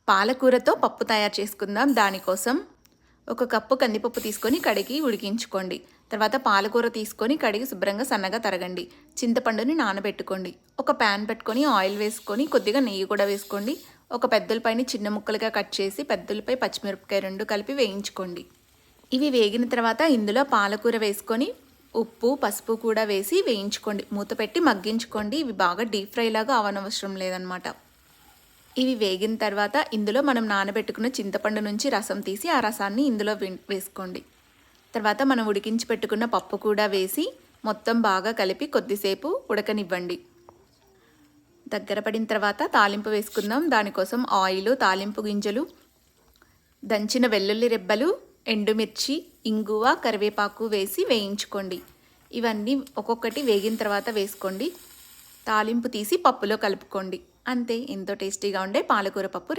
పాలకూరతో పప్పు తయారు చేసుకుందాం. దానికోసం ఒక కప్పు కందిపప్పు తీసుకొని కడిగి ఉడికించుకోండి. తర్వాత పాలకూర తీసుకొని కడిగి శుభ్రంగా సన్నగా తరగండి. చింతపండుని నానబెట్టుకోండి. ఒక ప్యాన్ పెట్టుకొని ఆయిల్ వేసుకొని కొద్దిగా నెయ్యి కూడా వేసుకోండి. ఒక పెద్దలపైని చిన్న ముక్కలుగా కట్ చేసి పెద్దలపై పచ్చిమిరపకాయ 2 కలిపి వేయించుకోండి. ఇవి వేగిన తర్వాత ఇందులో పాలకూర వేసుకొని ఉప్పు పసుపు కూడా వేసి వేయించుకోండి. మూత పెట్టి మగ్గించుకోండి. ఇవి బాగా డీప్ ఫ్రై లాగా అవనవసరం లేదనమాట. ఇవి వేగిన తర్వాత ఇందులో మనం నానబెట్టుకున్న చింతపండు నుంచి రసం తీసి ఆ రసాన్ని ఇందులో వేసుకోండి. తర్వాత మనం ఉడికించి పెట్టుకున్న పప్పు కూడా వేసి మొత్తం బాగా కలిపి కొద్దిసేపు ఉడకనివ్వండి. దగ్గర పడిన తర్వాత తాలింపు వేసుకుందాం. దానికోసం ఆయిల్, తాలింపు గింజలు, దంచిన వెల్లుల్లి రెబ్బలు, ఎండుమిర్చి, ఇంగువ, కరివేపాకు వేసి వేయించుకోండి. ఇవన్నీ ఒక్కొక్కటి వేగిన తర్వాత వేసుకోండి. తాలింపు తీసి పప్పులో కలుపుకోండి. అంతే, ఎంతో టేస్టీగా ఉండే పాలకూర పప్పు